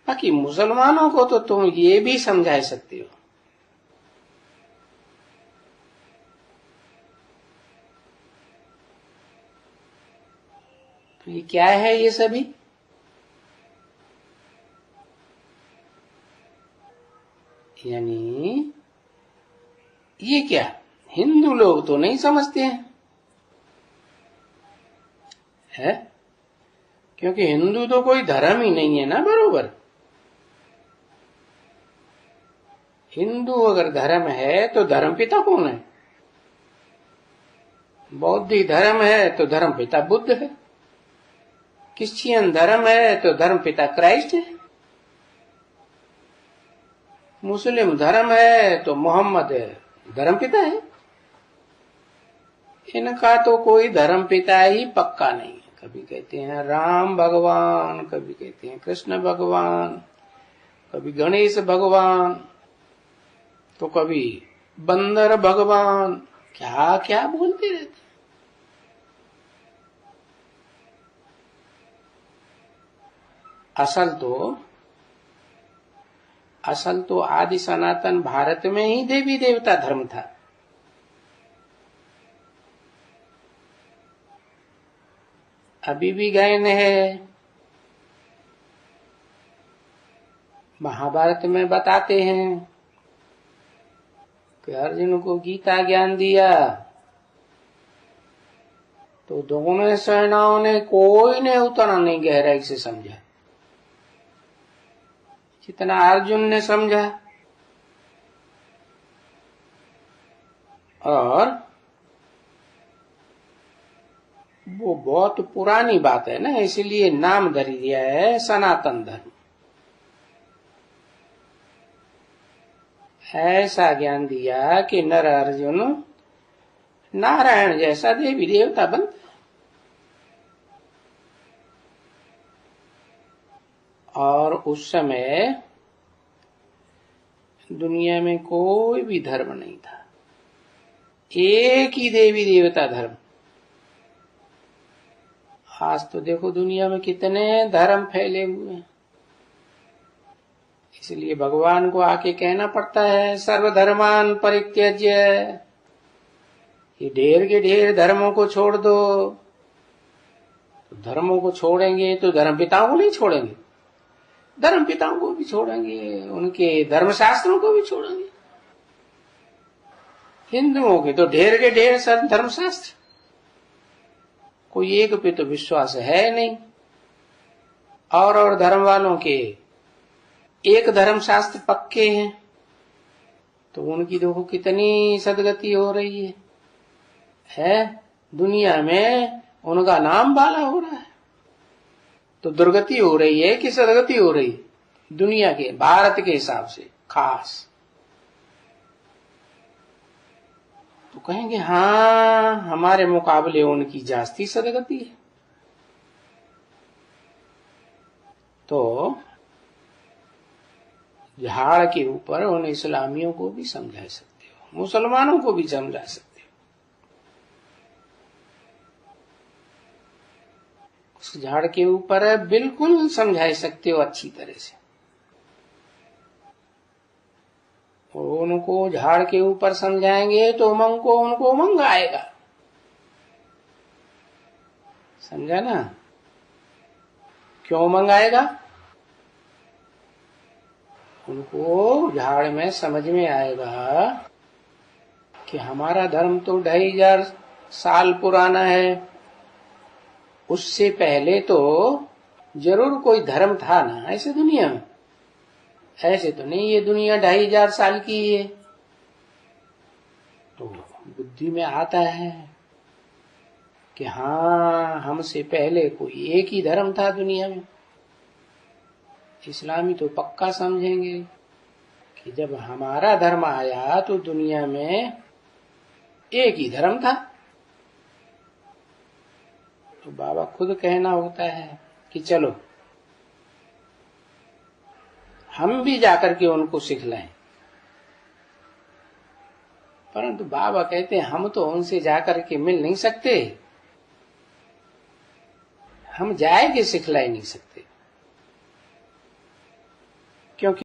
बाकी मुसलमानों को तो तुम ये भी समझा सकते हो। तो ये क्या है ये सभी? यानी ये क्या हिंदू लोग तो नहीं समझते हैं, है? क्योंकि हिंदू तो कोई धर्म ही नहीं है ना, बरोबर। हिंदू अगर धर्म है तो धर्म पिता कौन है? बौद्धिक धर्म है तो धर्म पिता बुद्ध है। क्रिश्चियन धर्म है तो धर्म पिता क्राइस्ट है। मुस्लिम धर्म है तो मोहम्मद धर्म पिता है। इनका तो कोई धर्म पिता ही पक्का नहीं है। कभी कहते हैं राम भगवान, कभी कहते हैं कृष्ण भगवान, कभी गणेश भगवान, तो कभी बंदर भगवान, क्या क्या बोलते रहते। असल तो आदि सनातन भारत में ही देवी देवता धर्म था। अभी भी गायन है। महाभारत में बताते हैं कि अर्जुन को गीता ज्ञान दिया तो दोनों सेनाओं ने कोई ने उतना नहीं गहराई से समझा जितना अर्जुन ने समझा। और वो बहुत पुरानी बात है ना, इसलिए नाम धर दिया है सनातन धर्म। ऐसा ज्ञान दिया कि नर अर्जुन नारायण जैसा देवी देवता बनता। और उस समय दुनिया में कोई भी धर्म नहीं था, एक ही देवी देवता धर्म। आज तो देखो दुनिया में कितने धर्म फैले हुए हैं। इसलिए भगवान को आके कहना पड़ता है सर्वधर्मान परित्यज्य, ये ढेर के ढेर धर्मों को छोड़ दो। तो धर्मों को छोड़ेंगे तो धर्म पिताओं को नहीं छोड़ेंगे, धर्म पिताओं को भी छोड़ेंगे, उनके धर्मशास्त्रों को भी छोड़ेंगे। हिंदुओं के तो ढेर के ढेर सब धर्मशास्त्र, कोई एक पे तो विश्वास है नहीं। और धर्म वालों के एक धर्मशास्त्र पक्के हैं, तो उनकी देखो कितनी सदगति हो रही है। दुनिया में उनका नाम बाला हो रहा है। तो दुर्गति हो रही है कि सदगति हो रही है? दुनिया के भारत के हिसाब से खास तो कहेंगे हाँ हमारे मुकाबले उनकी जास्ती सदगति है। तो झाड़ के ऊपर उन इस्लामियों को भी समझा सकते हो, मुसलमानों को भी समझा सकते हो। उस झाड़ के ऊपर बिल्कुल समझा सकते हो अच्छी तरह से। और उनको झाड़ के ऊपर समझाएंगे तो उनको उमंग आएगा, समझा ना? क्यों उमंग आएगा? उनको झाड़ में समझ में आएगा कि हमारा धर्म तो 2500 साल पुराना है, उससे पहले तो जरूर कोई धर्म था ना ऐसे दुनिया में। ऐसे तो नहीं ये दुनिया 2500 साल की है। तो बुद्धि में आता है कि हाँ हमसे पहले कोई एक ही धर्म था दुनिया में। इस्लामी तो पक्का समझेंगे कि जब हमारा धर्म आया तो दुनिया में एक ही धर्म था। तो बाबा खुद कहना होता है कि चलो हम भी जाकर के उनको सिखलाएं। परंतु बाबा कहते हैं हम तो उनसे जाकर के मिल नहीं सकते, हम जाए के सिखला नहीं सकते। क्योंकि